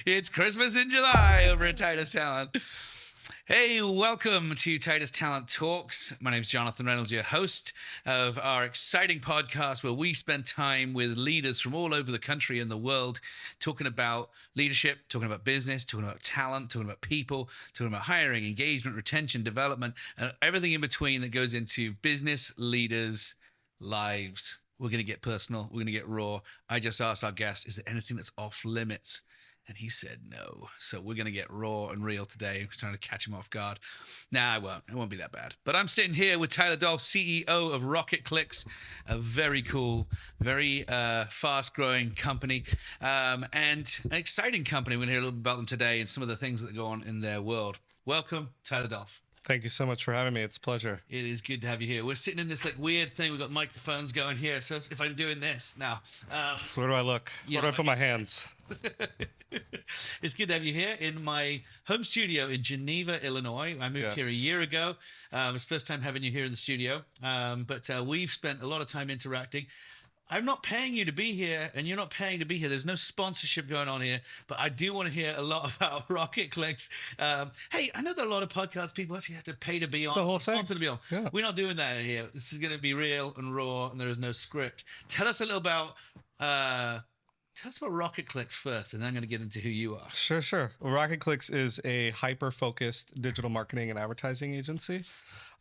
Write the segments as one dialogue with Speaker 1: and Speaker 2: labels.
Speaker 1: It's Christmas in July over at Titus Talent. Hey, welcome to Titus Talent Talks. My name is Jonathan Reynolds, your host of our exciting podcast where we spend time with leaders from all over the country and the world talking about leadership, talking about business, talking about talent, talking about people, talking about hiring, engagement, retention, development, and everything in between that goes into business leaders' lives. We're going to get personal. We're going to get raw. I just asked our guest, is there anything that's off limits? And he said no. So we're going to get raw and real today. I'm trying to catch him off guard. Nah, I won't. It won't be that bad. But I'm sitting here with Tyler Dolph, CEO of Rocket Clicks, a very cool, very fast-growing company, and an exciting company. We're going to hear a little bit about them today and some of the things that go on in their world. Welcome, Tyler Dolph.
Speaker 2: Thank you so much for having me. It's a pleasure.
Speaker 1: It is good to have you here. We're sitting in this like weird thing. We've got microphones going here. So if I'm doing this now.
Speaker 2: So where do I look? Where do I put my hands?
Speaker 1: It's good to have you here in my home studio in Geneva, Illinois. I moved here a year ago. It's the first time having you here in the studio. But we've spent a lot of time interacting. I'm not paying you to be here, and you're not paying to be here. There's no sponsorship going on here, but I do want to hear a lot about Rocket Clicks. Hey, I know that a lot of podcast people actually have to pay to be on.
Speaker 2: It's a whole thing.
Speaker 1: Sponsor to be on.
Speaker 2: Yeah.
Speaker 1: We're not doing that here. This is going to be real and raw, and there is no script. Tell us a little about. Tell us about Rocket Clicks first, and then I'm going to get into who you are.
Speaker 2: Sure. Well, Rocket Clicks is a hyper-focused digital marketing and advertising agency.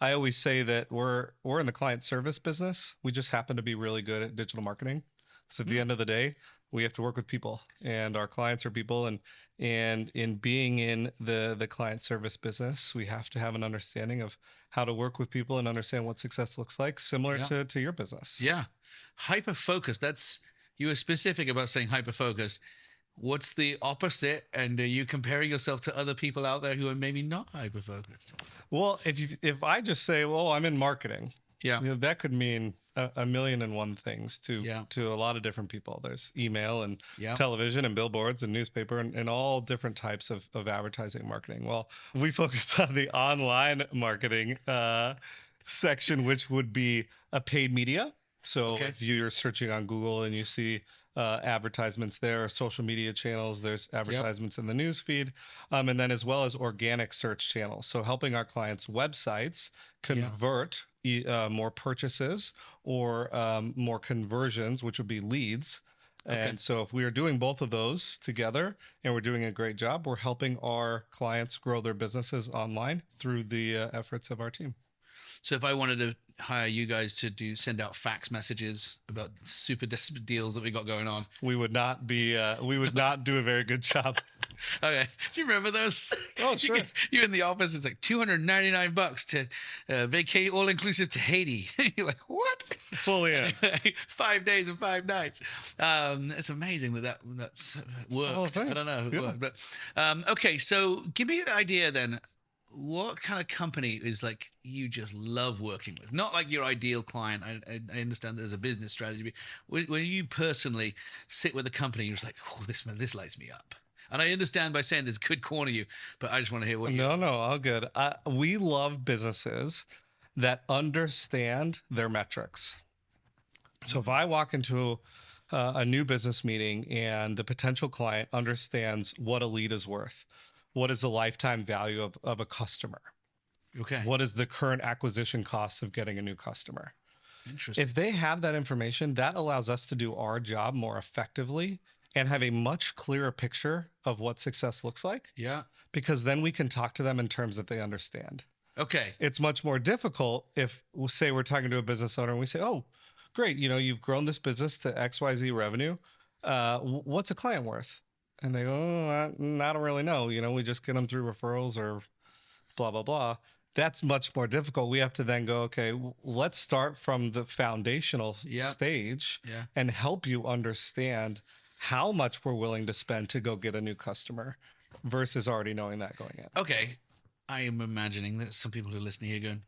Speaker 2: I always say that we're in the client service business. We just happen to be really good at digital marketing. So at the end of the day, we have to work with people, and our clients are people. And in being in the client service business, we have to have an understanding of how to work with people and understand what success looks like, similar to your business.
Speaker 1: Yeah, hyper-focused. You were specific about saying hyper-focused. What's the opposite? And are you comparing yourself to other people out there who are maybe not hyper-focused?
Speaker 2: Well, if I just say, well, I'm in marketing, that could mean a million and one things to a lot of different people. There's email and television and billboards and newspaper and all different types of advertising and marketing. Well, we focus on the online marketing section, which would be a paid media. So if you're searching on Google and you see advertisements there, or social media channels, there's advertisements in the news feed, and then as well as organic search channels. So helping our clients' websites convert more purchases or more conversions, which would be leads. And so if we are doing both of those together and we're doing a great job, we're helping our clients grow their businesses online through the efforts of our team.
Speaker 1: So if I wanted to hire you guys to send out fax messages about super desperate deals that we got going on,
Speaker 2: we would not do a very good job.
Speaker 1: Okay. Do you remember those?
Speaker 2: Oh, sure.
Speaker 1: You're in the office. It's like $299 to vacate all inclusive to Haiti. You're like, what?
Speaker 2: Fully in.
Speaker 1: 5 days and 5 nights. It's amazing that worked. I don't know who it worked, but okay. So give me an idea then. What kind of company is like you just love working with? Not like your ideal client. I understand there's a business strategy, but when you personally sit with a company, you're just like, oh, this lights me up. And I understand by saying this could corner you, but I just want to hear what.
Speaker 2: No, all good. We love businesses that understand their metrics. So if I walk into a new business meeting and the potential client understands what a lead is worth. What is the lifetime value of a customer?
Speaker 1: Okay.
Speaker 2: What is the current acquisition cost of getting a new customer?
Speaker 1: Interesting.
Speaker 2: If they have that information, that allows us to do our job more effectively and have a much clearer picture of what success looks like.
Speaker 1: Yeah.
Speaker 2: Because then we can talk to them in terms that they understand.
Speaker 1: Okay.
Speaker 2: It's much more difficult if, say, we're talking to a business owner and we say, oh, great, you've grown this business to XYZ revenue. What's a client worth? And they go, oh, I don't really know. We just get them through referrals or blah, blah, blah. That's much more difficult. We have to then go, okay, let's start from the foundational stage and help you understand how much we're willing to spend to go get a new customer versus already knowing that going in.
Speaker 1: Okay. I am imagining that some people who are listening here going,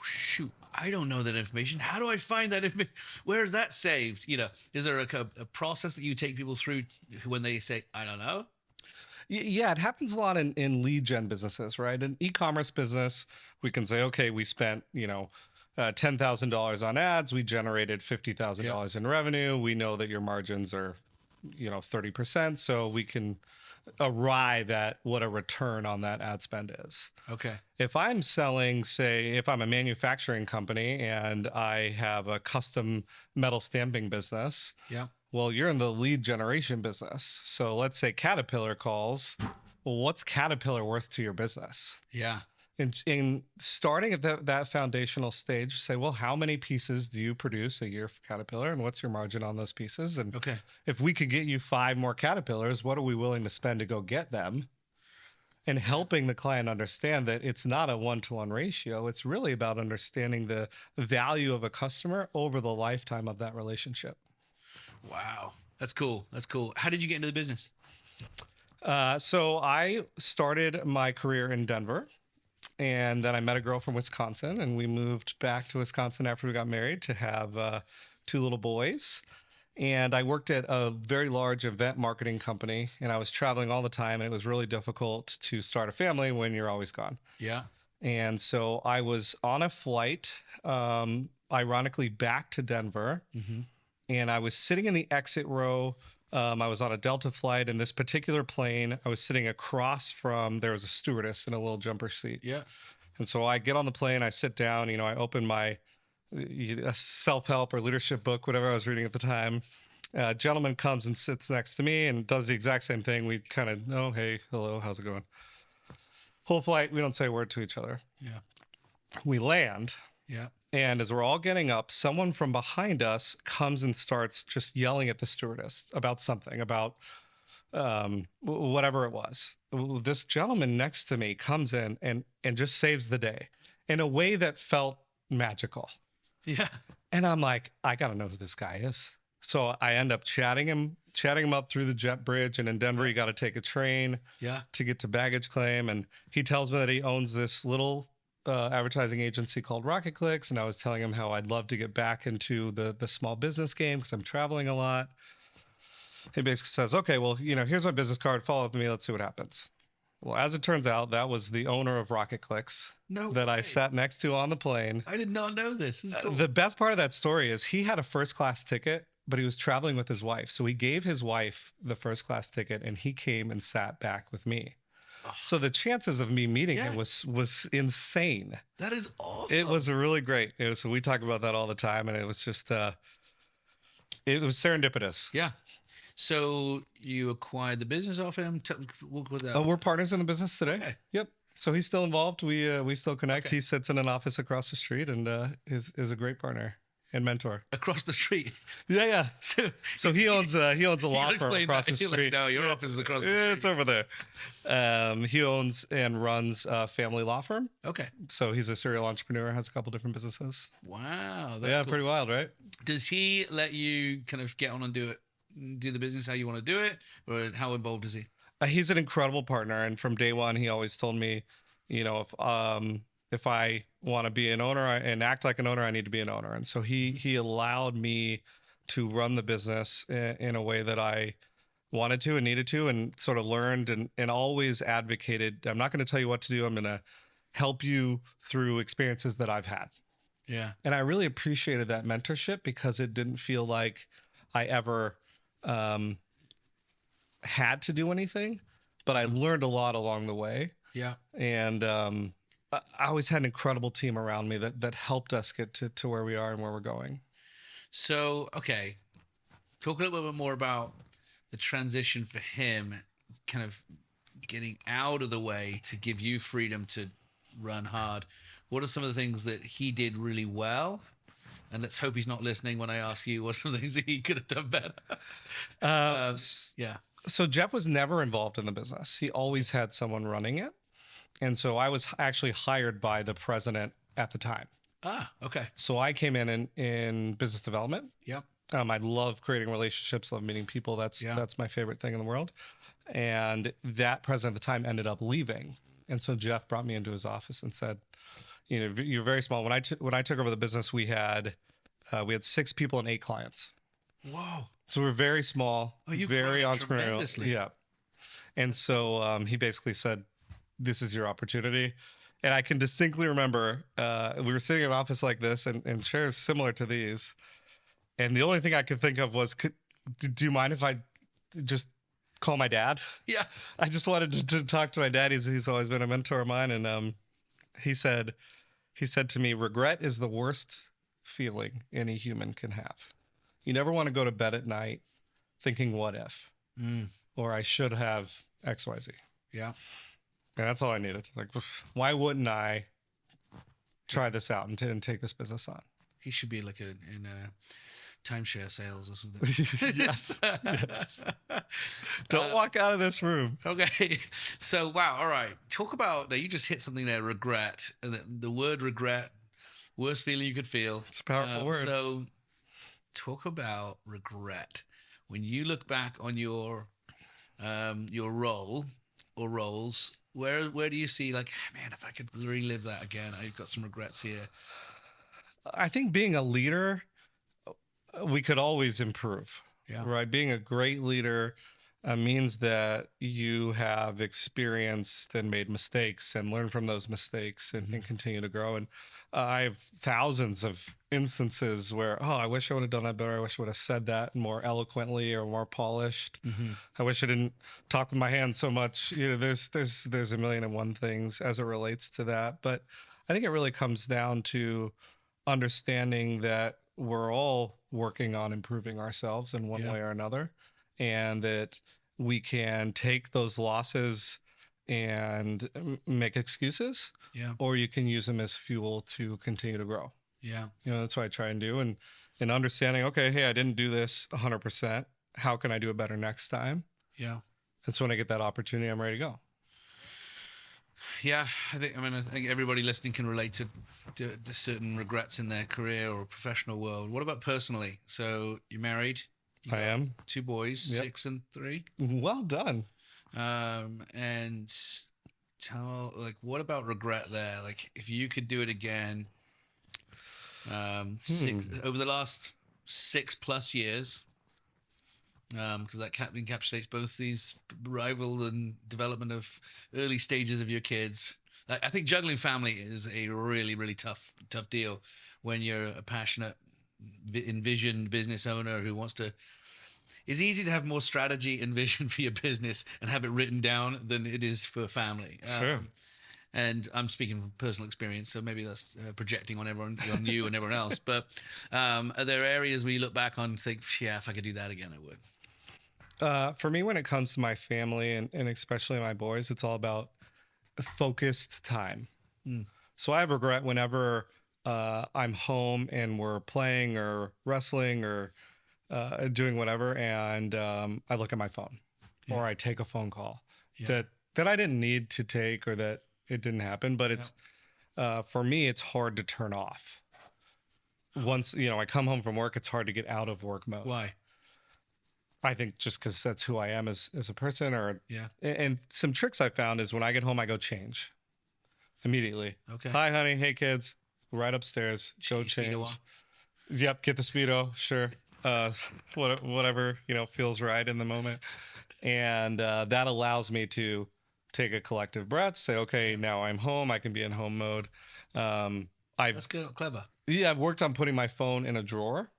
Speaker 1: shoot, I don't know that information. How do I find that information? Where is that saved? Is there a process that you take people through when they say, I don't know?
Speaker 2: Yeah, it happens a lot in lead gen businesses, right? In e-commerce business, we can say, okay, we spent, $10,000 on ads. We generated $50,000 in revenue. We know that your margins are, 30%. So we can arrive at what a return on that ad spend is.
Speaker 1: Okay.
Speaker 2: If I'm selling, say, if I'm a manufacturing company and I have a custom metal stamping business,
Speaker 1: yeah.
Speaker 2: Well, you're in the lead generation business. So let's say Caterpillar calls. Well, what's Caterpillar worth to your business?
Speaker 1: Yeah.
Speaker 2: In starting at that foundational stage, say, well, how many pieces do you produce a year for Caterpillar, and what's your margin on those pieces? And
Speaker 1: okay,
Speaker 2: if we could get you 5 more Caterpillars, what are we willing to spend to go get them? And helping the client understand that it's not a 1-to-1 ratio. It's really about understanding the value of a customer over the lifetime of that relationship.
Speaker 1: Wow, that's cool. That's cool. How did you get into the business?
Speaker 2: So I started my career in Denver. And then I met a girl from Wisconsin, and we moved back to Wisconsin after we got married to have 2 little boys. And I worked at a very large event marketing company, and I was traveling all the time, and it was really difficult to start a family when you're always gone.
Speaker 1: Yeah.
Speaker 2: And so I was on a flight, ironically, back to Denver, and I was sitting in the exit row. I was on a Delta flight. In this particular plane, I was sitting across from, there was a stewardess in a little jumper seat.
Speaker 1: Yeah.
Speaker 2: And so I get on the plane, I sit down, I open my self-help or leadership book, whatever I was reading at the time. A gentleman comes and sits next to me and does the exact same thing. We kind of, oh, hey, hello, how's it going? Whole flight, we don't say a word to each other.
Speaker 1: Yeah.
Speaker 2: We land.
Speaker 1: Yeah.
Speaker 2: And as we're all getting up, someone from behind us comes and starts just yelling at the stewardess about something, about whatever it was. This gentleman next to me comes in and just saves the day in a way that felt magical.
Speaker 1: Yeah.
Speaker 2: And I'm like, I got to know who this guy is. So I end up chatting him up through the jet bridge. And in Denver, you got to take a train to get to baggage claim. And he tells me that he owns this little advertising agency called Rocket Clicks, and I was telling him how I'd love to get back into the small business game because I'm traveling a lot. He basically says, okay, well, here's my business card. Follow up with me. Let's see what happens. Well, as it turns out, that was the owner of Rocket Clicks that I sat next to on the plane.
Speaker 1: I did not know this. This is cool.
Speaker 2: The best part of that story is he had a first-class ticket, but he was traveling with his wife. So he gave his wife the first-class ticket, and he came and sat back with me. So the chances of me meeting him was insane.
Speaker 1: That is awesome.
Speaker 2: It was really great. So we talk about that all the time, and it was just it was serendipitous.
Speaker 1: Yeah. So you acquired the business off him. What was that?
Speaker 2: We're partners in the business today.
Speaker 1: Okay.
Speaker 2: Yep. So he's still involved. We still connect. Okay. He sits in an office across the street and is a great partner and mentor.
Speaker 1: Across the street.
Speaker 2: Yeah. So he owns a law firm across the street.
Speaker 1: No, your office is across the street.
Speaker 2: It's over there. He owns and runs a family law firm.
Speaker 1: Okay.
Speaker 2: So he's a serial entrepreneur, has a couple different businesses.
Speaker 1: Wow. That's cool.
Speaker 2: Pretty wild, right?
Speaker 1: Does he let you kind of get on and do the business how you want to do it, or how involved is he?
Speaker 2: He's an incredible partner, and from day one, he always told me, if I want to be an owner and act like an owner, I need to be an owner. And so he allowed me to run the business in a way that I wanted to and needed to, and sort of learned and always advocated. I'm not going to tell you what to do. I'm going to help you through experiences that I've had.
Speaker 1: Yeah.
Speaker 2: And I really appreciated that mentorship because it didn't feel like I ever had to do anything, but I learned a lot along the way.
Speaker 1: Yeah.
Speaker 2: And I always had an incredible team around me that helped us get to where we are and where we're going.
Speaker 1: So, okay. Talk a little bit more about the transition for him, kind of getting out of the way to give you freedom to run hard. What are some of the things that he did really well? And let's hope he's not listening when I ask you what some things that he could have done better. Yeah.
Speaker 2: So Jeff was never involved in the business. He always had someone running it. And so I was actually hired by the president at the time.
Speaker 1: Ah, okay.
Speaker 2: So I came in business development.
Speaker 1: Yep.
Speaker 2: I love creating relationships, love meeting people. That's my favorite thing in the world. And that president at the time ended up leaving. And so Jeff brought me into his office and said, you're very small. When I took over the business, we had 6 people and 8 clients.
Speaker 1: Whoa.
Speaker 2: So we're very small, very entrepreneurial. Yeah. And so he basically said, this is your opportunity. And I can distinctly remember we were sitting in an office like this and chairs similar to these. And the only thing I could think of was, do you mind if I just call my dad.
Speaker 1: Yeah.
Speaker 2: I just wanted to talk to my dad. He's always been a mentor of mine. And he said to me, regret is the worst feeling any human can have. You never want to go to bed at night thinking, what if? Or I should have XYZ.
Speaker 1: Yeah.
Speaker 2: And that's all I needed. Like, why wouldn't I try this out and take this business on?
Speaker 1: He should be like in timeshare sales or something.
Speaker 2: Yes. Yes. Don't walk out of this room.
Speaker 1: Okay. So, wow. All right. Talk about, now you just hit something there, regret. And the word regret, worst feeling you could feel.
Speaker 2: It's a powerful word.
Speaker 1: So talk about regret. When you look back on your role or roles, where do you see, like, man, if I could relive that again, I've got some regrets here.
Speaker 2: I think being a leader, we could always improve. Yeah. Right. Being a great leader means that you have experienced and made mistakes and learned from those mistakes and continue to grow. And I have thousands of instances where, I wish I would have done that better. I wish I would have said that more eloquently or more polished. I wish I didn't talk with my hands so much. There's a million and one things as it relates to that. But I think it really comes down to understanding that we're all working on improving ourselves in one way or another, and that we can take those losses and make excuses, or you can use them as fuel to continue to grow. That's what I try and do. And understanding, okay, hey, I didn't do this 100%. How can I do it better next time? That's when I get that opportunity, I'm ready to go.
Speaker 1: Yeah, I think everybody listening can relate to certain regrets in their career or professional world. What about personally? So you're married.
Speaker 2: I am.
Speaker 1: 2 boys, 6 and 3.
Speaker 2: Well done.
Speaker 1: And what about regret there? Like, if you could do it again, over the last 6+ years, because that encapsulates both these rival and development of early stages of your kids. I think juggling family is a really, really tough deal when you're a passionate, envisioned business owner who wants to. It's easy to have more strategy and vision for your business and have it written down than it is for family.
Speaker 2: Sure.
Speaker 1: And I'm speaking from personal experience, so maybe that's projecting on on you and everyone else. But are there areas where you look back on and think, yeah, if I could do that again, I would?
Speaker 2: For me, when it comes to my family and especially my boys, it's all about focused time. So I have regret whenever I'm home and we're playing or wrestling or doing whatever, and I look at my phone or I take a phone call that I didn't need to take or that it didn't happen. But it's for me, it's hard to turn off. Once I come home from work, it's hard to get out of work mode.
Speaker 1: Why?
Speaker 2: I think just because that's who I am as a person. And some tricks I found is when I get home, I go change immediately.
Speaker 1: Okay.
Speaker 2: Hi, honey. Hey, kids. Right upstairs. Go change. Yep. Get the Speedo. Sure. Whatever feels right in the moment, and that allows me to take a collective breath. Say, okay, now I'm home. I can be in home mode.
Speaker 1: That's good. Clever.
Speaker 2: Yeah, I've worked on putting my phone in a drawer.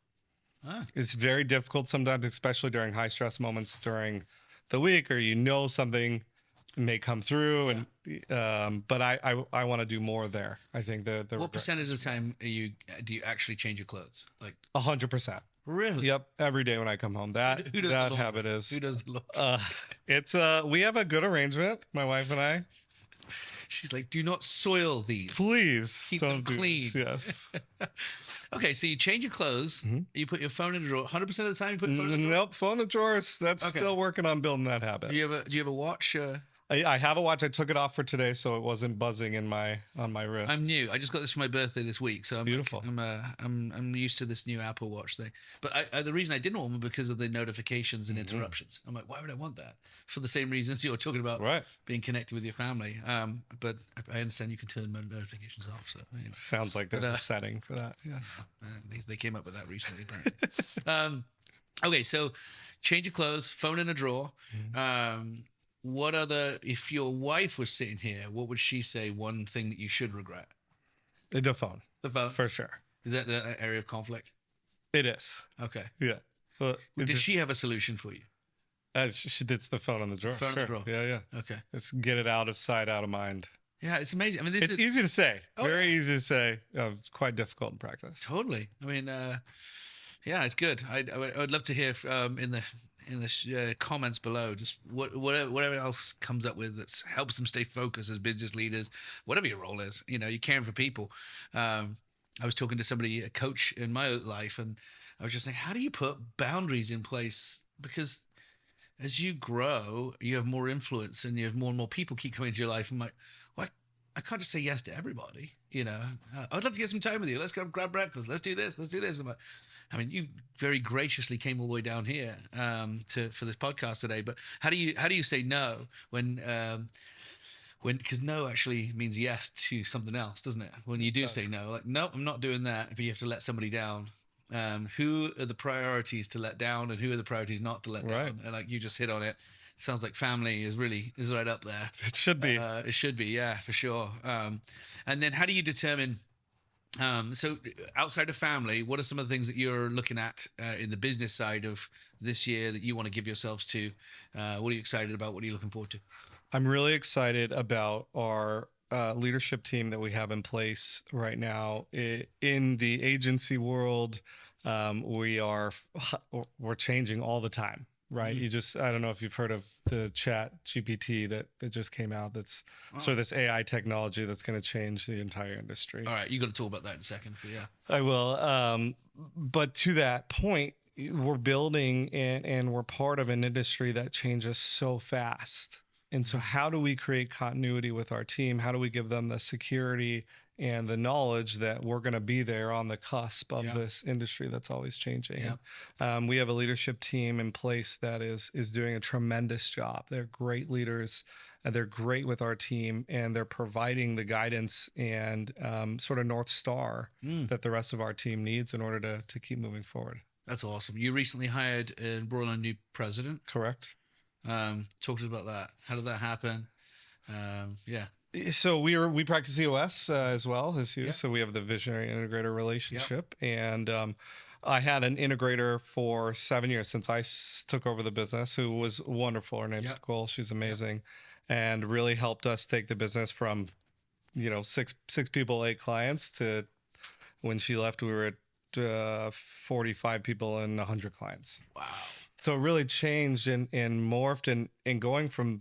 Speaker 2: It's very difficult sometimes, especially during high stress moments during the week, or something may come through, and but I want to do more there. I think what
Speaker 1: percentage of the time do you actually change your clothes? Like
Speaker 2: 100%.
Speaker 1: Really?
Speaker 2: Yep. Every day when I come home, that habit is.
Speaker 1: Who does the laundry?
Speaker 2: It's we have a good arrangement, my wife and I.
Speaker 1: She's like, do not soil these.
Speaker 2: Please
Speaker 1: keep them clean.
Speaker 2: Yes.
Speaker 1: Okay, so you change your clothes. You put your phone in a drawer. 100% of the time, you put your phone in the drawer?
Speaker 2: Nope, phone in the drawers. That's still working on building that habit.
Speaker 1: Do you have a watch?
Speaker 2: I have a watch. I took it off for today, so it wasn't buzzing on my wrist.
Speaker 1: I'm new. I just got this for my birthday this week, so
Speaker 2: it's beautiful.
Speaker 1: I'm used to this new Apple Watch thing. But the reason I didn't want one because of the notifications and interruptions. I'm like, why would I want that? For the same reasons you're talking about, being connected with your family. But I understand you can turn notifications off. So
Speaker 2: sounds like there's a setting for that. Yes,
Speaker 1: they came up with that recently, apparently. Okay, so change your clothes, phone in a drawer. If your wife was sitting here, what would she say one thing that you should regret?
Speaker 2: The phone.
Speaker 1: The phone?
Speaker 2: For sure.
Speaker 1: Is that the area of conflict?
Speaker 2: It is.
Speaker 1: Okay.
Speaker 2: Yeah. Well,
Speaker 1: did she have a solution for you?
Speaker 2: It's the phone in the drawer.
Speaker 1: Phone in the drawer.
Speaker 2: Yeah.
Speaker 1: Okay.
Speaker 2: Let's get it out of sight, out of mind.
Speaker 1: Yeah, it's amazing. I mean,
Speaker 2: it's easy to say. Very easy to say. Quite difficult in practice.
Speaker 1: Totally. I mean, yeah, it's good. I'd love to hear in the comments below just whatever else comes up with that helps them stay focused as business leaders, whatever your role is. You know, you're caring for people. I was talking to somebody, a coach in my life, and I was just saying, how do you put boundaries in place? Because as you grow, you have more influence, and you have more and more people keep coming into your life. I'm like, well, I can't just say yes to everybody. You know, I'd love to get some time with you. Let's go grab breakfast. Let's do this. Let's do this. I'm like, I mean, you very graciously came all the way down here for this podcast today. But how do you say no when because no actually means yes to something else, doesn't it? When you do say no, like, no, I'm not doing that. But you have to let somebody down. Who are the priorities to let down, and who are the priorities not to let down? And like you just hit on it. Sounds like family is right up there.
Speaker 2: It should be.
Speaker 1: It should be, yeah, for sure. And then how do you determine? So outside of family, what are some of the things that you're looking at in the business side of this year that you want to give yourselves to? What are you excited about? What are you looking forward to?
Speaker 2: I'm really excited about our leadership team that we have in place right now. In the agency world, we're changing all the time. Right. Mm-hmm. I don't know if you've heard of the chat GPT that just came out. That's sort of this AI technology that's going to change the entire industry.
Speaker 1: All right. You got to talk about that in a second. But yeah,
Speaker 2: I will. But to that point, we're building and we're part of an industry that changes so fast. And so how do we create continuity with our team? How do we give them the security and the knowledge that we're going to be there on the cusp of this industry that's always changing? We have a leadership team in place that is doing a tremendous job. They're great leaders, and they're great with our team, and they're providing the guidance and sort of North Star that the rest of our team needs in order to keep moving forward.
Speaker 1: That's awesome. You recently hired and brought on a new president.
Speaker 2: Correct.
Speaker 1: Talk to us about that. How did that happen? Yeah.
Speaker 2: So we practice EOS as well as you. So we have the visionary integrator relationship, and I had an integrator for 7 years since I took over the business, who was wonderful. Her name's Nicole. She's amazing, and really helped us take the business from, six people, 8 clients to when she left, we were at 45 people and 100 clients.
Speaker 1: Wow.
Speaker 2: So it really changed and morphed, and going from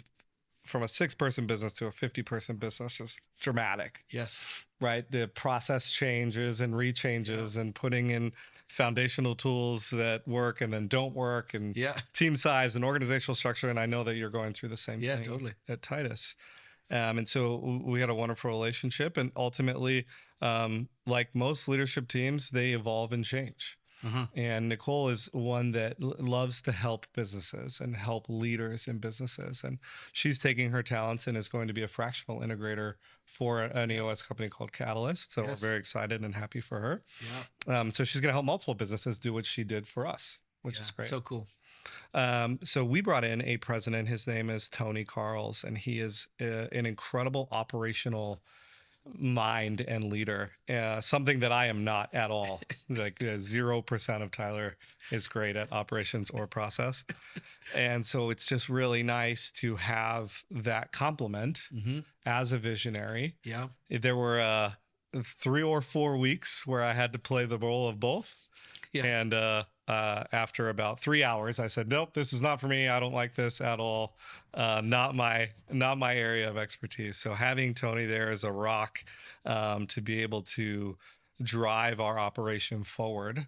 Speaker 2: a 6-person business to a 50-person business is dramatic.
Speaker 1: Yes.
Speaker 2: Right. The process changes and rechanges and putting in foundational tools that work and then don't work, and team size and organizational structure. And I know that you're going through the same thing
Speaker 1: totally.
Speaker 2: At Titus. And so we had a wonderful relationship, and ultimately, like most leadership teams, they evolve and change. And Nicole is one that loves to help businesses and help leaders in businesses. And she's taking her talents and is going to be a fractional integrator for an EOS company called Catalyst. So we're very excited and happy for her. So she's going to help multiple businesses do what she did for us, which is great.
Speaker 1: So cool.
Speaker 2: So we brought in a president. His name is Tony Carls, and he is an incredible operational mind and leader, something that I am not at all. Like 0% of Tyler is great at operations or process. And so it's just really nice to have that complement as a visionary. There were 3 or 4 weeks where I had to play the role of both. And after about 3 hours, I said, nope, this is not for me. I don't like this at all. Not my area of expertise. So having Tony there as a rock to be able to drive our operation forward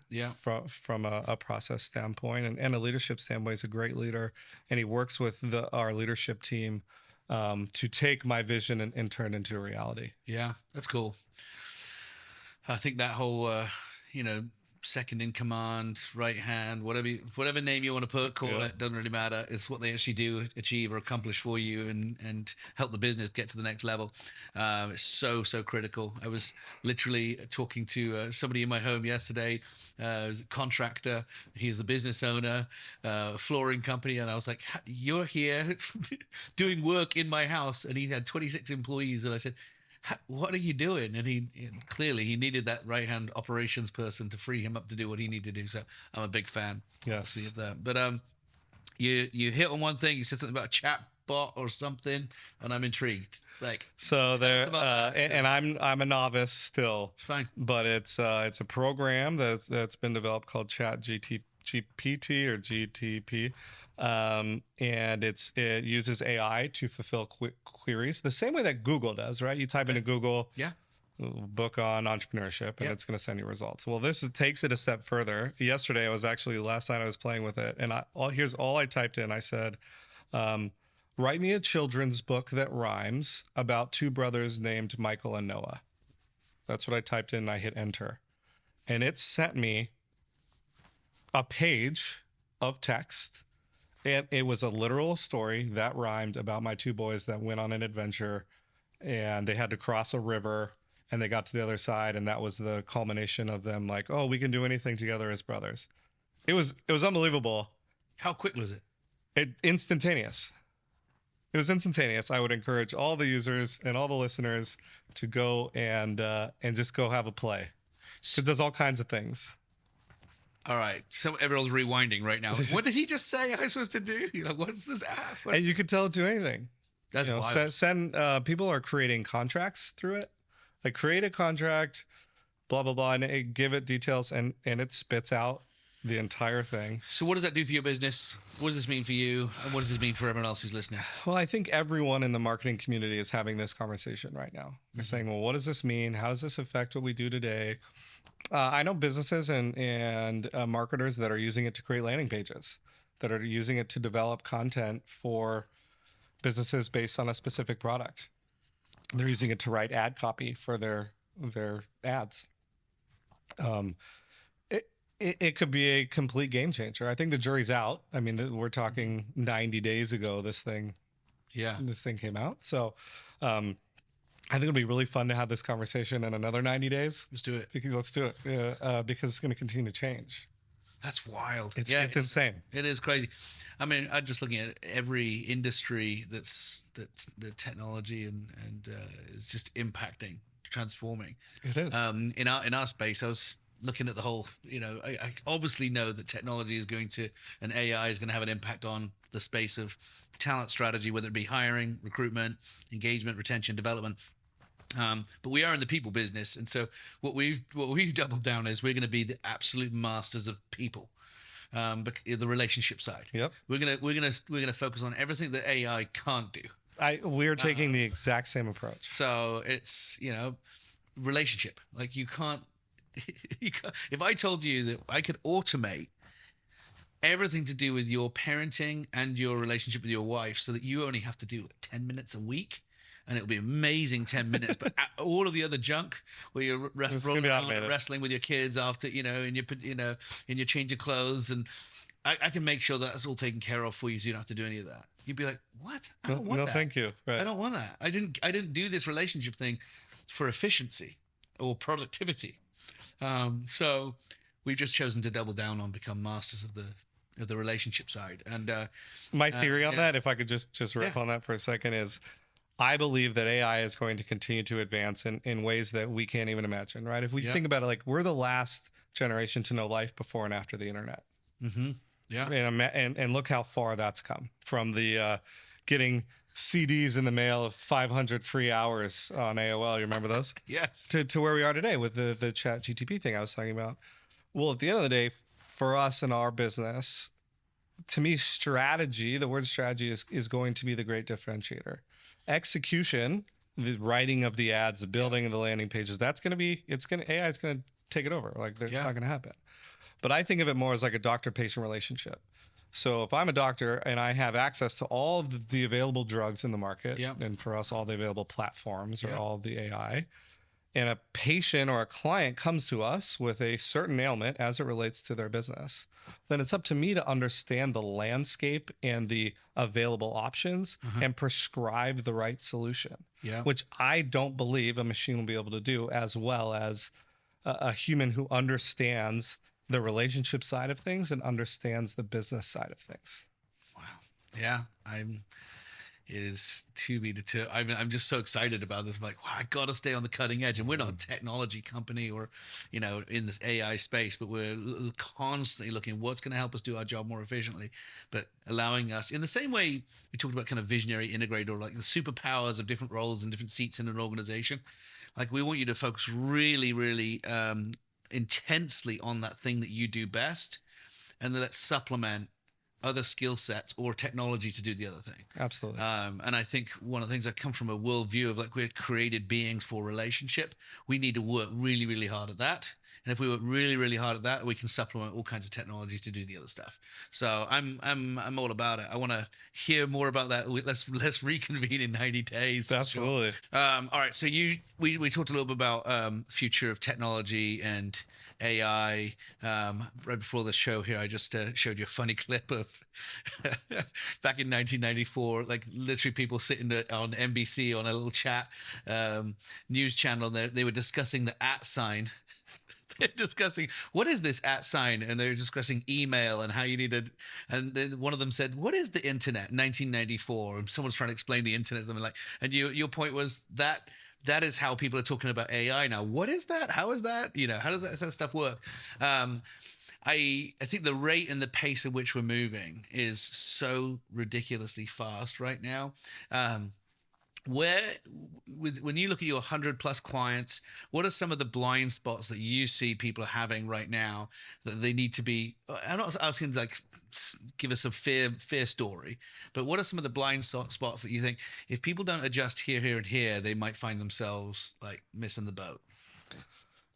Speaker 2: from a process standpoint and a leadership standpoint. He's a great leader, and he works with our leadership team to take my vision and turn it into a reality.
Speaker 1: Yeah, that's cool. I think that whole, second in command, right hand, whatever name you want to call it, doesn't really matter. It's what they actually do, achieve or accomplish for you, and help the business get to the next level. It's so critical. I was literally talking to somebody in my home yesterday, a contractor. He's the business owner, flooring company, and I was like, "You're here doing work in my house," and he had 26 employees, and I said, what are you doing? And clearly he needed that right hand operations person to free him up to do what he needed to do. So I'm a big fan, of that. But you hit on one thing. You said something about a chat bot or something, and I'm intrigued. Like,
Speaker 2: so there, and I'm a novice still.
Speaker 1: It's fine,
Speaker 2: but it's a program that's been developed called GPT or GTP, and it uses AI to fulfill queries the same way that Google does, right? You type into Google, book on entrepreneurship, and it's going to send you results. Well, takes it a step further. Last night I was playing with it, and here's all I typed in. I said, write me a children's book that rhymes about two brothers named Michael and Noah. That's what I typed in, and I hit enter. And it sent me a page of text. And it was a literal story that rhymed about my two boys that went on an adventure, and they had to cross a river, and they got to the other side, and that was the culmination of them like, oh, we can do anything together as brothers. It was unbelievable.
Speaker 1: How quick was it?
Speaker 2: Instantaneous. It was instantaneous. I would encourage all the users and all the listeners to go and just go have a play. It does all kinds of things.
Speaker 1: All right. So everyone's rewinding right now. What did he just say I'm supposed to do? Like, what's this app?
Speaker 2: And you could tell it to do anything.
Speaker 1: That's wild.
Speaker 2: People are creating contracts through it. Like, create a contract, blah, blah, blah, and give it details, and it spits out the entire thing.
Speaker 1: So what does that do for your business? What does this mean for you? And what does this mean for everyone else who's listening?
Speaker 2: Well, I think everyone in the marketing community is having this conversation right now. They're saying, well, what does this mean? How does this affect what we do today? I know businesses and marketers that are using it to create landing pages, that are using it to develop content for businesses based on a specific product. They're using it to write ad copy for their ads. It could be a complete game changer. I think the jury's out. I mean, we're talking 90 days ago, this thing came out. So I think it'll be really fun to have this conversation in another 90 days.
Speaker 1: Let's do it.
Speaker 2: Let's do it. Yeah, because it's going to continue to change.
Speaker 1: That's wild.
Speaker 2: It's insane.
Speaker 1: It is crazy. I mean, I'm just looking at every industry that's the technology and is just impacting, transforming.
Speaker 2: It is.
Speaker 1: In our space, I was looking at the whole, I obviously know that technology is going to, and AI is going to have an impact on the space of talent strategy, whether it be hiring, recruitment, engagement, retention, development. But we are in the people business, and so what we've doubled down is we're going to be the absolute masters of people, but the relationship side.
Speaker 2: Yep.
Speaker 1: We're gonna focus on everything that AI can't do.
Speaker 2: We're taking the exact same approach.
Speaker 1: So it's relationship. Like you can't. If I told you that I could automate everything to do with your parenting and your relationship with your wife, so that you only have to do 10 minutes a week. And it'll be amazing 10 minutes, but all of the other junk where you're wrestling with your kids after, and you're changing clothes, and I can make sure that's all taken care of for you, so you don't have to do any of that. You'd be like, what? I don't want that. No,
Speaker 2: thank you. Right.
Speaker 1: I don't want that. I didn't do this relationship thing for efficiency or productivity. So we've just chosen to double down on become masters of the relationship side. And
Speaker 2: my theory on that, if I could just riff on that for a second, is I believe that AI is going to continue to advance in ways that we can't even imagine, right? If we think about it, like, we're the last generation to know life before and after the internet.
Speaker 1: Mm-hmm. Yeah.
Speaker 2: And look how far that's come from the getting CDs in the mail of 500 free hours on AOL. You remember those?
Speaker 1: Yes.
Speaker 2: To where we are today with the chat GTP thing I was talking about. Well, at the end of the day, for us in our business, to me, the word strategy is going to be the great differentiator. Execution, the writing of the ads, the building of the landing pages, AI is going to take it over. Like, that's not going to happen. But I think of it more as like a doctor-patient relationship. So if I'm a doctor and I have access to all of the available drugs in the market, and for us, all the available platforms or all the AI, and a patient or a client comes to us with a certain ailment as it relates to their business, then it's up to me to understand the landscape and the available options and prescribe the right solution, which I don't believe a machine will be able to do as well as a human who understands the relationship side of things and understands the business side of things.
Speaker 1: Wow. Yeah. is to be determined. I mean, I'm just so excited about this. I'm like, wow, I got to stay on the cutting edge. And we're not a technology company or, in this AI space, but we're constantly looking what's going to help us do our job more efficiently, but allowing us in the same way we talked about kind of visionary integrator, or like the superpowers of different roles and different seats in an organization. Like we want you to focus really, really intensely on that thing that you do best, and then let's supplement other skill sets or technology to do the other thing.
Speaker 2: Absolutely.
Speaker 1: And I think one of the things, I come from a worldview of like, we're created beings for relationship. We need to work really, really hard at that. And if we work really, really hard at that, we can supplement all kinds of technology to do the other stuff. So I'm all about it. I want to hear more about that. Let's reconvene in 90 days.
Speaker 2: Absolutely.
Speaker 1: Sure. All right. So we talked a little bit about future of technology and AI. Right before the show here, I just showed you a funny clip of back in 1994, like literally people sitting on NBC on a little chat news channel, and they were discussing the @ sign. They're discussing what is this @ sign, and they're discussing email and how you need it. And then one of them said, "What is the internet?" 1994, and someone's trying to explain the internet, something like. And your point was that is how people are talking about AI now. What is that? How is that? How does that stuff work? I think the rate and the pace at which we're moving is so ridiculously fast right now. When you look at your 100+ clients, what are some of the blind spots that you see people are having right now that they need to be? I'm not asking like give us a fair story, but what are some of the blind spots that you think if people don't adjust here, and here, they might find themselves like missing the boat?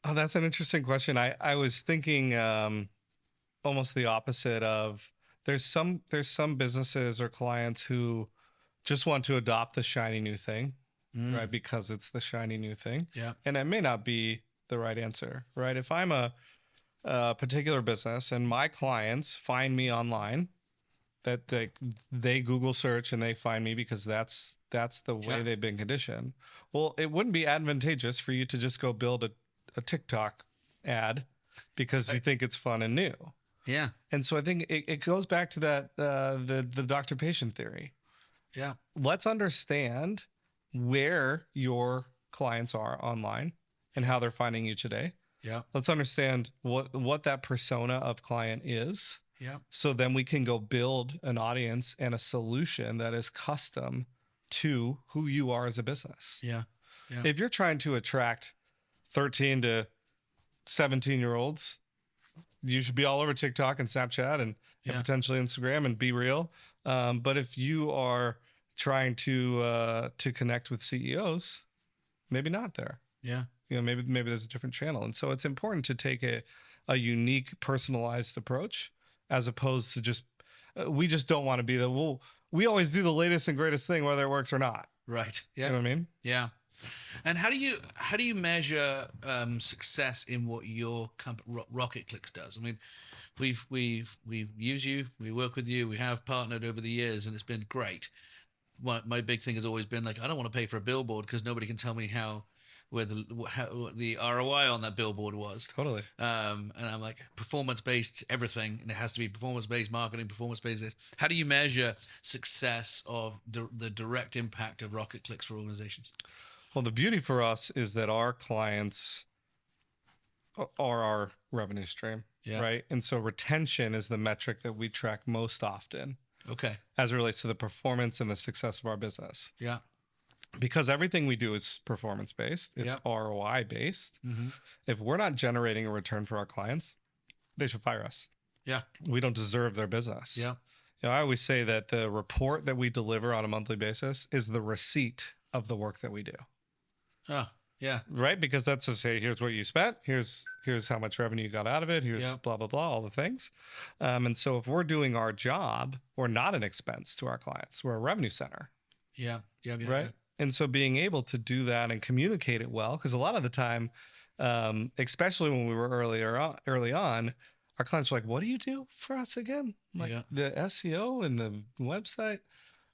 Speaker 2: Oh, that's an interesting question. I was thinking almost the opposite of there's some businesses or clients who just want to adopt the shiny new thing, right? Because it's the shiny new thing.
Speaker 1: Yeah.
Speaker 2: And it may not be the right answer, right? If I'm a particular business and my clients find me online, that they Google search and they find me because that's the way they've been conditioned. Well, it wouldn't be advantageous for you to just go build a TikTok ad because you think it's fun and new.
Speaker 1: Yeah.
Speaker 2: And so I think it goes back to that the doctor-patient theory.
Speaker 1: Yeah.
Speaker 2: Let's understand where your clients are online and how they're finding you today.
Speaker 1: Yeah.
Speaker 2: Let's understand what that persona of client is.
Speaker 1: Yeah.
Speaker 2: So then we can go build an audience and a solution that is custom to who you are as a business.
Speaker 1: Yeah. Yeah.
Speaker 2: If you're trying to attract 13 to 17-year-olds, you should be all over TikTok and Snapchat and potentially Instagram and be real. But if you are trying to connect with CEOs, maybe not there.
Speaker 1: Yeah.
Speaker 2: Maybe there's a different channel. And so it's important to take a unique, personalized approach as opposed to just, we just don't want to be we always do the latest and greatest thing, whether it works or not.
Speaker 1: Right. Yeah.
Speaker 2: You know what I mean?
Speaker 1: Yeah. And how do you measure success in what your company Rocket Clicks does? I mean, we've used you, we work with you, we have partnered over the years, and it's been great. My big thing has always been like, I don't want to pay for a billboard because nobody can tell me what the ROI on that billboard was.
Speaker 2: Totally.
Speaker 1: And I'm like, performance-based everything, and it has to be performance-based marketing, performance-based this. How do you measure success of the direct impact of Rocket Clicks for organizations?
Speaker 2: Well, the beauty for us is that our clients are our revenue stream, right? And so retention is the metric that we track most often.
Speaker 1: Okay.
Speaker 2: As it relates to the performance and the success of our business.
Speaker 1: Yeah.
Speaker 2: Because everything we do is performance-based. It's ROI-based.
Speaker 1: Mm-hmm.
Speaker 2: If we're not generating a return for our clients, they should fire us.
Speaker 1: Yeah.
Speaker 2: We don't deserve their business.
Speaker 1: Yeah.
Speaker 2: I always say that the report that we deliver on a monthly basis is the receipt of the work that we do.
Speaker 1: Oh, yeah.
Speaker 2: Right? Because that's to say, here's what you spent. Here's how much revenue you got out of it. Here's blah, blah, blah, all the things. And so if we're doing our job, we're not an expense to our clients. We're a revenue center.
Speaker 1: Yeah. Yeah.
Speaker 2: Right?
Speaker 1: Yeah.
Speaker 2: And so being able to do that and communicate it well, because a lot of the time, especially when we were early on, our clients were like, what do you do for us again? Like the SEO and the website.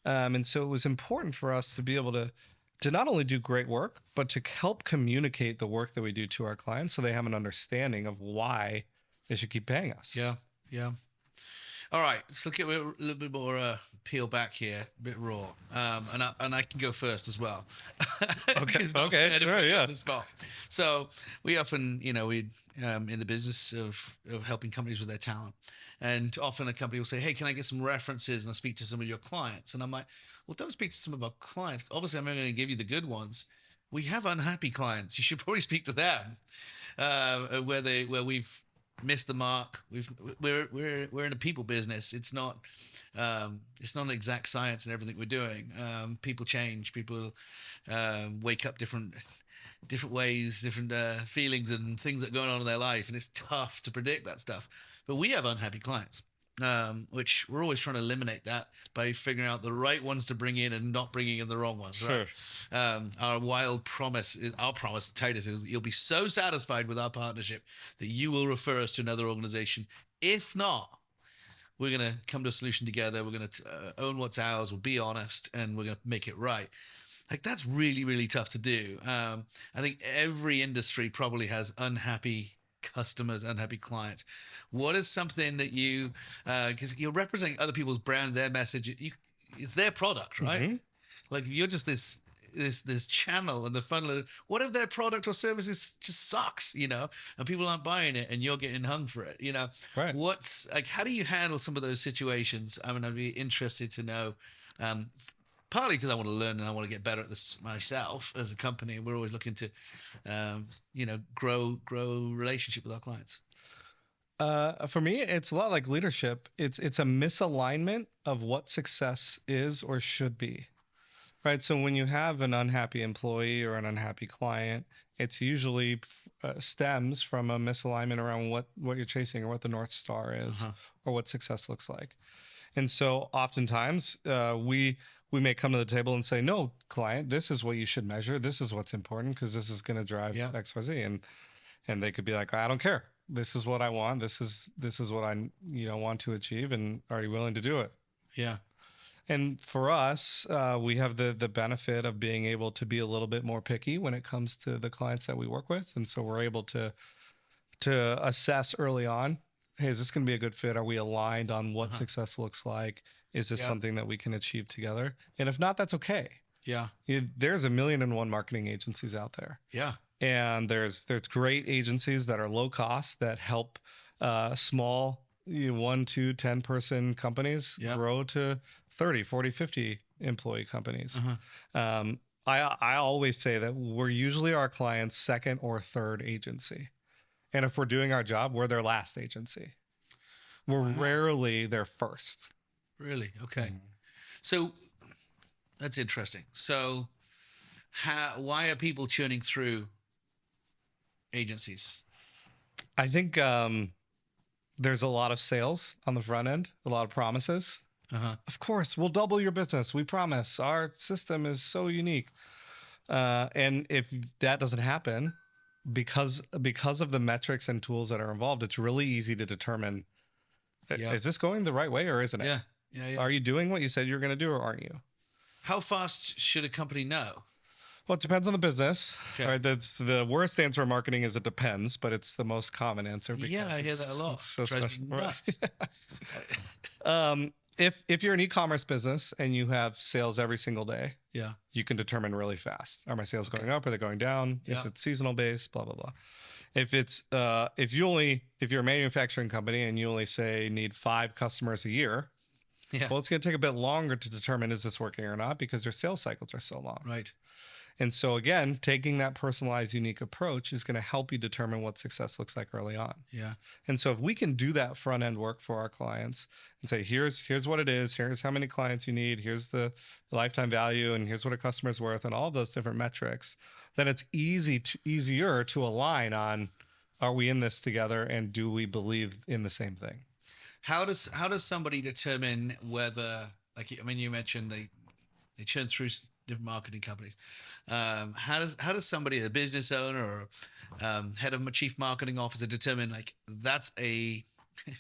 Speaker 2: And so it was important for us to be able to not only do great work, but to help communicate the work that we do to our clients so they have an understanding of why they should keep paying us.
Speaker 1: Yeah. Yeah. All right. Let's look at a little bit more peel back here a bit raw, and I can go first as well.
Speaker 2: Okay, sure, yeah.
Speaker 1: So we often, we in the business of helping companies with their talent, and often a company will say, "Hey, can I get some references?" And I'll speak to some of your clients, and I'm like, "Well, don't speak to some of our clients. Obviously, I'm only going to give you the good ones. We have unhappy clients. You should probably speak to them, where we've missed the mark. We're in a people business. It's not an exact science in everything we're doing. People change. People wake up different ways, different feelings and things that are going on in their life, and it's tough to predict that stuff. But we have unhappy clients, which we're always trying to eliminate that by figuring out the right ones to bring in and not bringing in the wrong ones.
Speaker 2: Sure.
Speaker 1: Right? Our promise to Titus is that you'll be so satisfied with our partnership that you will refer us to another organization. If not, we're going to come to a solution together. We're going to own what's ours. We'll be honest, and we're going to make it right. Like, that's really, really tough to do. I think every industry probably has unhappy customers, unhappy clients. What is something that you, because you're representing other people's brand, their message, it's their product, right? Mm-hmm. Like, you're just this channel and the funnel. What if their product or services just sucks, and people aren't buying it and you're getting hung for it,
Speaker 2: Right.
Speaker 1: What's like, how do you handle some of those situations? I mean, I'd be interested to know, partly because I want to learn and I want to get better at this myself as a company. We're always looking to, grow relationship with our clients.
Speaker 2: For me, it's a lot like leadership. It's a misalignment of what success is or should be. Right. So when you have an unhappy employee or an unhappy client, it's usually stems from a misalignment around what you're chasing or what the North Star is, or what success looks like. And so oftentimes we may come to the table and say, "No, client, this is what you should measure. This is what's important because this is going to drive X, Y, Z." And they could be like, "I don't care. This is what I want. This is what I want to achieve, and are you willing to do it?"
Speaker 1: Yeah.
Speaker 2: And for us, we have the benefit of being able to be a little bit more picky when it comes to the clients that we work with. And so we're able to assess early on, hey, is this going to be a good fit? Are we aligned on what success looks like? Is this something that we can achieve together? And if not, that's okay.
Speaker 1: Yeah.
Speaker 2: There's 1,000,001 marketing agencies out there.
Speaker 1: Yeah.
Speaker 2: And there's great agencies that are low cost that help small 1, 2, 10 person companies grow to 30, 40, 50 employee companies. I always say that we're usually our client's second or third agency. And if we're doing our job, we're their last agency. We're rarely their first.
Speaker 1: Really? Okay. So that's interesting. So why are people churning through agencies?
Speaker 2: I think there's a lot of sales on the front end, a lot of promises. Of course, we'll double your business. We promise. Our system is so unique. And if that doesn't happen, because of the metrics and tools that are involved, it's really easy to determine, is this going the right way or isn't it?
Speaker 1: Yeah.
Speaker 2: Are you doing what you said you're going to do or aren't you?
Speaker 1: How fast should a company know?
Speaker 2: Well, it depends on the business. Okay. Right? That's the worst answer in marketing is it depends, but it's the most common answer.
Speaker 1: Yeah, I hear that a lot.
Speaker 2: So special. If you're an e-commerce business and you have sales every single day, you can determine really fast. Are my sales going up? Are they going down? Is it seasonal based? Blah, blah, blah. If you're a manufacturing company and you only say need 5 customers a year, well, it's going to take a bit longer to determine is this working or not because your sales cycles are so long.
Speaker 1: Right.
Speaker 2: And so again, taking that personalized, unique approach is going to help you determine what success looks like early on.
Speaker 1: Yeah.
Speaker 2: And so if we can do that front end work for our clients and say, here's what it is, here's how many clients you need, here's the lifetime value, and here's what a customer's worth, and all of those different metrics, then it's easier to align on, are we in this together and do we believe in the same thing?
Speaker 1: How does somebody determine whether, like, I mean, you mentioned they churn through different marketing companies. How does somebody, a business owner or head of a chief marketing officer, determine like that's a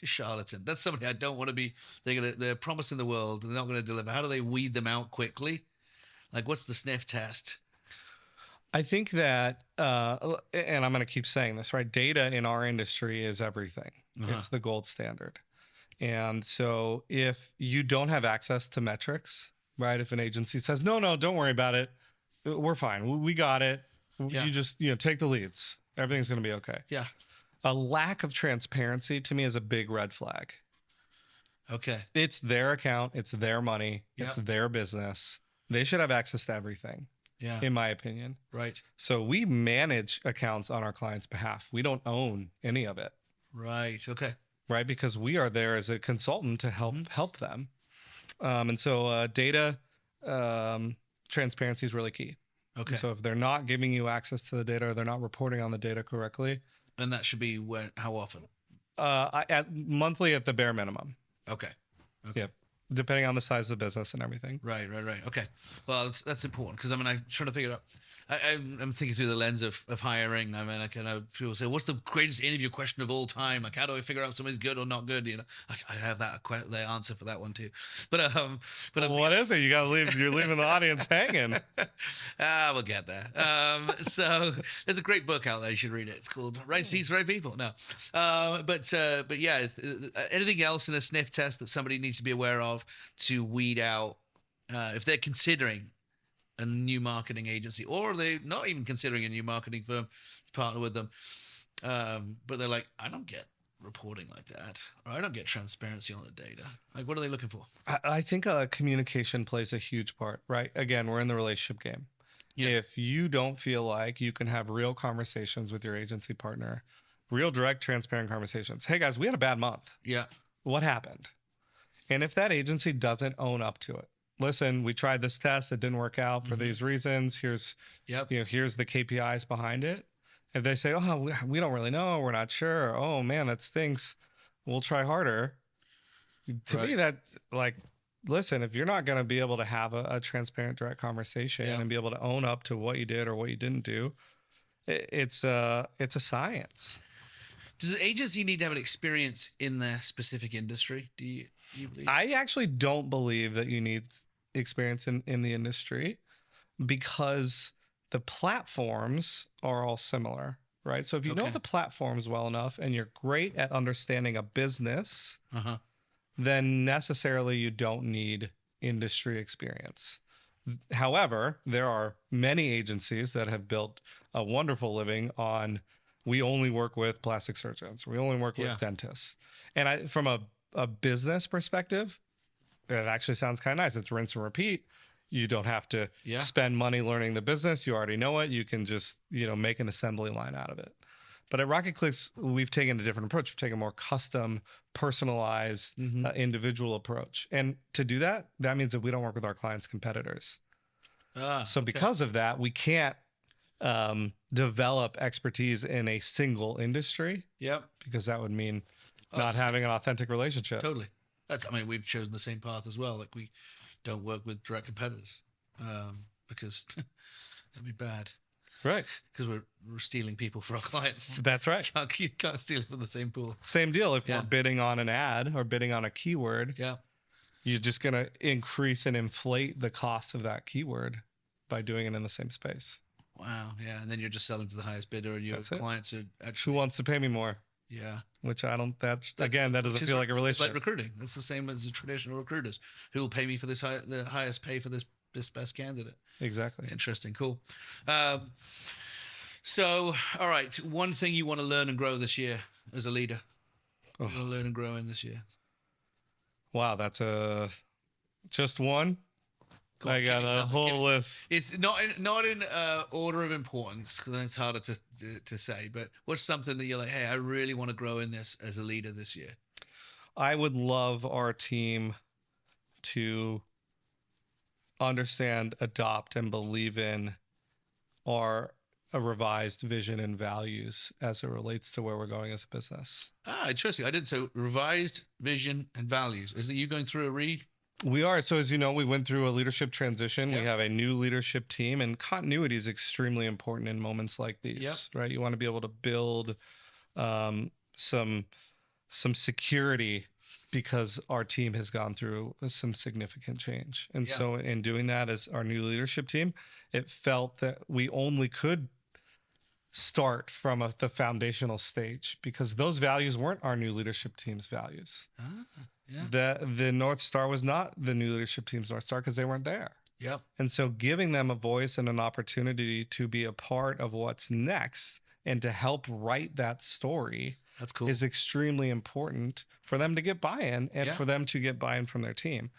Speaker 1: charlatan? That's somebody I don't want to be. They're promising the world, they're not going to deliver. How do they weed them out quickly? Like, what's the sniff test?
Speaker 2: I think that, and I'm going to keep saying this, right? Data in our industry is everything. It's the gold standard. And so if you don't have access to metrics, right? If an agency says, no, don't worry about it. We're fine. We got it. You just, take the leads. Everything's going to be okay.
Speaker 1: Yeah.
Speaker 2: A lack of transparency to me is a big red flag.
Speaker 1: Okay.
Speaker 2: It's their account. It's their money. It's their business. They should have access to everything. Yeah. In my opinion.
Speaker 1: Right.
Speaker 2: So we manage accounts on our clients' behalf. We don't own any of it.
Speaker 1: Right. Okay.
Speaker 2: Right. Because we are there as a consultant to help them. And so data transparency is really key. Okay. So if they're not giving you access to the data or they're not reporting on the data correctly.
Speaker 1: And that should be how often?
Speaker 2: Monthly at the bare minimum.
Speaker 1: Okay.
Speaker 2: Yep. Depending on the size of the business and everything.
Speaker 1: Right. Okay. Well, that's important because I'm trying to figure out. I'm thinking through the lens of hiring. I mean, people say, "What's the greatest interview question of all time?" Like, how do I figure out somebody's good or not good? I have the answer for that one too. But
Speaker 2: what is it? You're leaving the audience hanging.
Speaker 1: We'll get there. So there's a great book out there. You should read it. It's called "Right Seats, Right People." No, but yeah, anything else in a sniff test that somebody needs to be aware of to weed out if they're considering a new marketing agency, or they're not even considering a new marketing firm to partner with them, but they're like, I don't get reporting like that, or I don't get transparency on the data. Like, what are they looking for?
Speaker 2: I think communication plays a huge part, right? Again, we're in the relationship game. Yeah. If you don't feel like you can have real conversations with your agency partner, real direct, transparent conversations. Hey guys, we had a bad month.
Speaker 1: Yeah.
Speaker 2: What happened? And if that agency doesn't own up to it, listen, we tried this test. It didn't work out for these reasons. Here's the KPIs behind it. If they say, oh, we don't really know, we're not sure. Oh man, that stinks. We'll try harder. To me, that listen, if you're not going to be able to have a transparent, direct conversation and be able to own up to what you did or what you didn't do, it's a science.
Speaker 1: Does an agency need to have an experience in their specific industry? Do you believe?
Speaker 2: I actually don't believe that you need experience in the industry because the platforms are all similar, right? So if you know the platforms well enough and you're great at understanding a business, then necessarily you don't need industry experience. However, there are many agencies that have built a wonderful living on, we only work with plastic surgeons. We only work with dentists. And from a business perspective, it actually sounds kind of nice. It's rinse and repeat. You don't have to spend money learning the business. You already know it. You can just, make an assembly line out of it. But at Rocket Clicks, we've taken a different approach. We've taken a more custom, personalized, individual approach. And to do that, that means that we don't work with our clients' competitors. So because of that, we can't develop expertise in a single industry.
Speaker 1: Yep.
Speaker 2: Because that would mean not having an authentic relationship.
Speaker 1: Totally. We've chosen the same path as well. Like, we don't work with direct competitors because that'd be bad.
Speaker 2: Right.
Speaker 1: Because we're stealing people for our clients.
Speaker 2: That's right.
Speaker 1: You can't steal it from the same pool.
Speaker 2: Same deal. If we're bidding on an ad or bidding on a keyword, you're just going to increase and inflate the cost of that keyword by doing it in the same space.
Speaker 1: Wow. Yeah. And then you're just selling to the highest bidder and your clients are actually...
Speaker 2: Who wants to pay me more?
Speaker 1: Yeah.
Speaker 2: Which that doesn't feel like a relationship.
Speaker 1: It's like recruiting. That's the same as the traditional recruiters who will pay me for the highest pay for this best candidate.
Speaker 2: Exactly.
Speaker 1: Interesting. Cool. So, all right. One thing you want to learn and grow this year as a leader. You want to learn and grow in this year.
Speaker 2: Wow. That's just one. I got a whole list.
Speaker 1: It's not in order of importance because it's harder to say. But what's something that you're like, hey, I really want to grow in this as a leader this year?
Speaker 2: I would love our team to understand, adopt, and believe in a revised vision and values as it relates to where we're going as a business.
Speaker 1: Interesting. I did. So revised vision and values. Is that you going through a read?
Speaker 2: We are. So as you know, we went through a leadership transition. Yep. We have a new leadership team, and continuity is extremely important in moments like these, right? You want to be able to build some security because our team has gone through some significant change. And so in doing that as our new leadership team, it felt that we only could start from the foundational stage, because those values weren't our new leadership team's values. The North Star was not the new leadership team's North Star because they weren't there.
Speaker 1: Yep.
Speaker 2: And so giving them a voice and an opportunity to be a part of what's next and to help write that story,
Speaker 1: that's cool,
Speaker 2: is extremely important for them to get buy-in and for them to get buy-in from their team.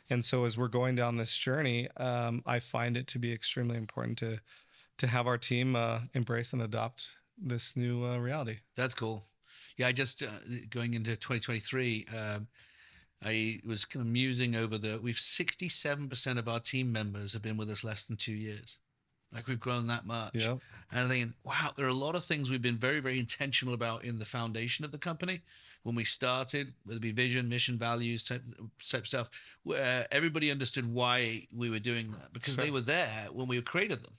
Speaker 2: And so as we're going down this journey, I find it to be extremely important to have our team embrace and adopt this new reality.
Speaker 1: That's cool. Yeah, I just going into 2023, I was kind of musing over we've 67% of our team members have been with us less than 2 years. Like, we've grown that much.
Speaker 2: Yep.
Speaker 1: And I'm thinking, wow, there are a lot of things we've been very, very intentional about in the foundation of the company. When we started, whether it be vision, mission, values type stuff, where everybody understood why we were doing that, because they were there when we created them.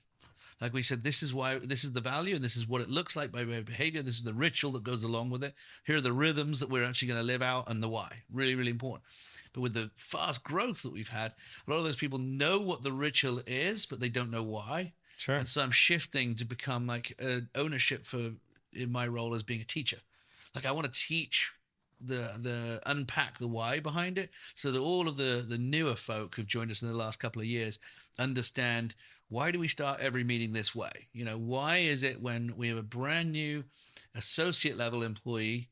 Speaker 1: Like we said, this is why, this is the value, and this is what it looks like by way of behavior. This is the ritual that goes along with it. Here are the rhythms that we're actually going to live out, and the why. Really, really important. But with the fast growth that we've had, a lot of those people know what the ritual is, but they don't know why.
Speaker 2: Sure.
Speaker 1: And so I'm shifting to become like ownership in my role as being a teacher. Like, I want to teach the unpack the why behind it, so that all of the newer folk who've joined us in the last couple of years understand, why do we start every meeting this way? You know, why is it when we have a brand new associate level employee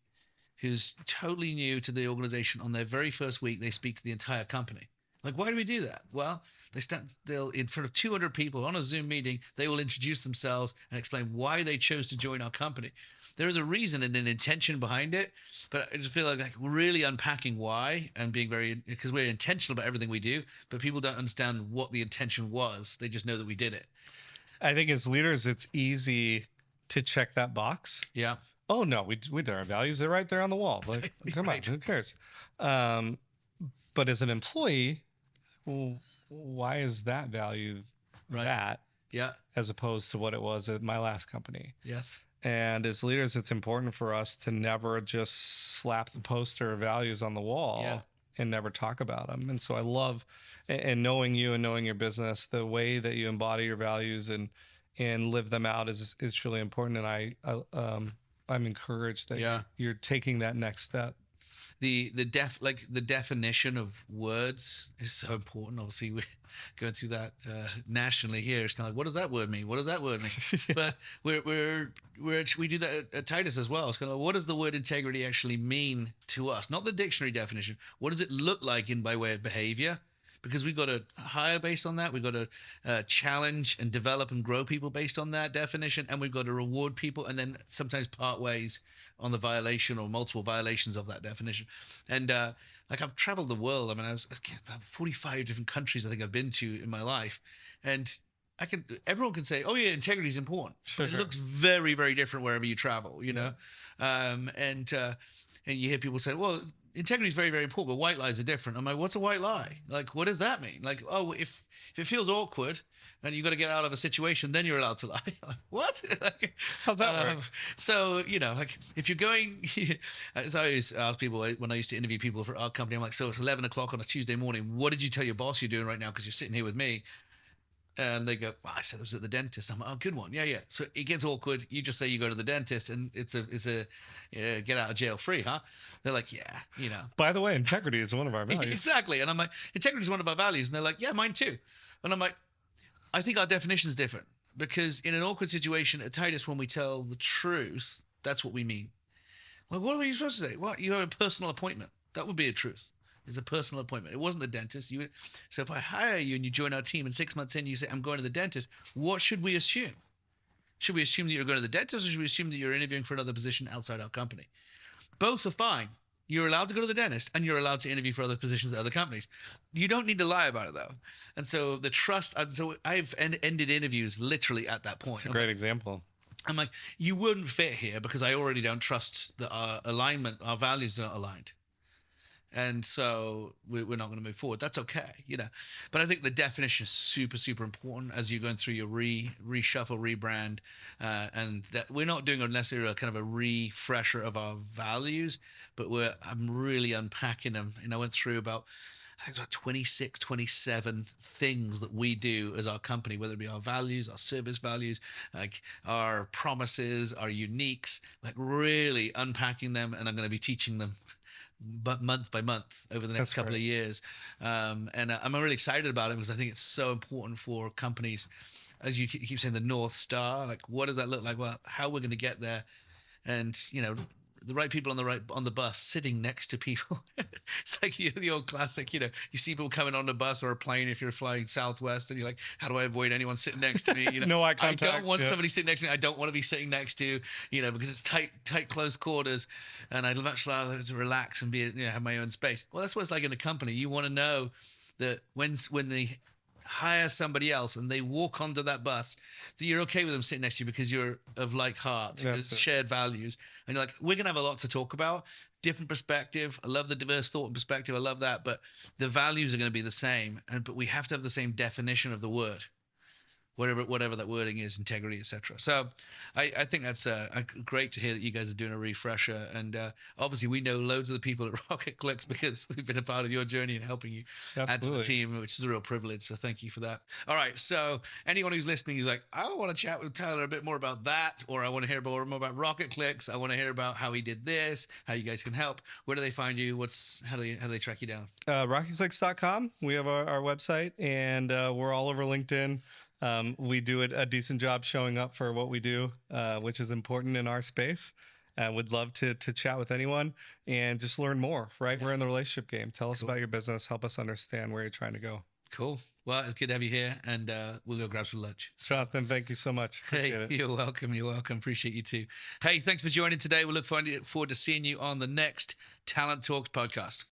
Speaker 1: who's totally new to the organization, on their very first week, they speak to the entire company? Like, why do we do that? Well, they'll in front of 200 people on a Zoom meeting, they will introduce themselves and explain why they chose to join our company. There is a reason and an intention behind it, but I just feel like really unpacking why, and being because we're intentional about everything we do, but people don't understand what the intention was. They just know that we did it.
Speaker 2: I think as leaders, it's easy to check that box.
Speaker 1: Yeah.
Speaker 2: Oh no, we did our values. They're right there on the wall. Like, come on, who cares? But as an employee, well, why is that value that?
Speaker 1: Yeah.
Speaker 2: As opposed to what it was at my last company.
Speaker 1: Yes.
Speaker 2: And as leaders, it's important for us to never just slap the poster of values on the wall and never talk about them. And so I love, and knowing you and knowing your business, the way that you embody your values and live them out is truly important. And I'm encouraged that you're taking that next step.
Speaker 1: The definition of words is so important. Obviously, we're going through that nationally here. It's kind of like, what does that word mean? What does that word mean? But we do that at Titus as well. It's kind of like, what does the word integrity actually mean to us? Not the dictionary definition. What does it look like by way of behavior? Because we've got to hire based on that. We've got to challenge and develop and grow people based on that definition. And we've got to reward people, and then sometimes part ways on the violation or multiple violations of that definition. And like, I've traveled the world. I mean, I was 45 different countries I think I've been to in my life. And everyone can say, oh yeah, integrity is important.
Speaker 2: Sure.
Speaker 1: It looks very, very different wherever you travel, you know? And you hear people say, well, integrity is very, very important, but white lies are different. I'm like, what's a white lie? Like, what does that mean? Like, oh, if it feels awkward and you've got to get out of a situation, then you're allowed to lie. Like, what? Like,
Speaker 2: how's that work?
Speaker 1: So, you know, like, if you're going, as I always ask people when I used to interview people for our company, I'm like, so it's 11 o'clock on a Tuesday morning. What did you tell your boss you're doing right now? Because you're sitting here with me. And they go, well, I said I was at the dentist. I'm like, oh, good one. Yeah. So it gets awkward. You just say you go to the dentist, and it's a get out of jail free, huh? They're like, yeah, you know.
Speaker 2: By the way, integrity is one of our values.
Speaker 1: Exactly. And I'm like, integrity is one of our values. And they're like, yeah, mine too. And I'm like, I think our definition is different, because in an awkward situation at Titus, when we tell the truth, that's what we mean. Like, what are you supposed to say? What? You have a personal appointment. That would be a truth. It's a personal appointment. It wasn't the dentist. So if I hire you and you join our team, and 6 months in you say, I'm going to the dentist, what should we assume? Should we assume that you're going to the dentist, or should we assume that you're interviewing for another position outside our company? Both are fine. You're allowed to go to the dentist, and you're allowed to interview for other positions at other companies. You don't need to lie about it, though. And so the trust, so I've ended interviews literally at that point.
Speaker 2: It's a great example.
Speaker 1: I'm like, you wouldn't fit here because I already don't trust that our alignment, our values are not aligned. And so we're not going to move forward. That's okay, you know. But I think the definition is super, super important as you're going through your reshuffle, rebrand, and that we're not doing necessarily a kind of a refresher of our values, but I'm really unpacking them. And I went through about I think it's about 26, 27 things that we do as our company, whether it be our values, our service values, like our promises, our uniques, like really unpacking them. And I'm going to be teaching them but month by month over the next couple of years. And I'm really excited about it because I think it's so important for companies, as you keep saying, the North Star. Like, what does that look like? Well, how we're going to get there, and the right people on the bus sitting next to people. It's like the old classic, you see people coming on the bus or a plane if you're flying Southwest, and you're like, how do I avoid anyone sitting next to me?
Speaker 2: No eye contact.
Speaker 1: I don't want somebody sitting next to me. I don't want to be sitting next to, because it's tight, close quarters, and I'd much rather to relax and be, have my own space. Well, that's what it's like in a company. You want to know that when they hire somebody else and they walk onto that bus, that you're okay with them sitting next to you because you're of like heart, shared values, and you're like, we're gonna have a lot to talk about, different perspective. I love the diverse thought and perspective. I love that, but the values are going to be the same, but we have to have the same definition of the word, whatever that wording is, integrity, etc. So I think that's great to hear that you guys are doing a refresher. And obviously we know loads of the people at Rocket Clicks because we've been a part of your journey and helping you add to the team, which is a real privilege. So thank you for that. All right. So anyone who's listening who's like, I want to chat with Tyler a bit more about that, or I want to hear more about Rocket Clicks. I want to hear about how he did this, how you guys can help. Where do they find you? How do they track you down?
Speaker 2: Rocketclicks.com. We have our website, and we're all over LinkedIn. We do a decent job showing up for what we do, which is important in our space. Would love to chat with anyone and just learn more, right? Yeah. We're in the relationship game. Tell us about your business. Help us understand where you're trying to go.
Speaker 1: Cool. Well, it's good to have you here, and we'll go grab some lunch.
Speaker 2: Jonathan, thank you so much. Appreciate it.
Speaker 1: You're welcome. You're welcome. Appreciate you too. Hey, thanks for joining today. We look forward to seeing you on the next Talent Talks podcast.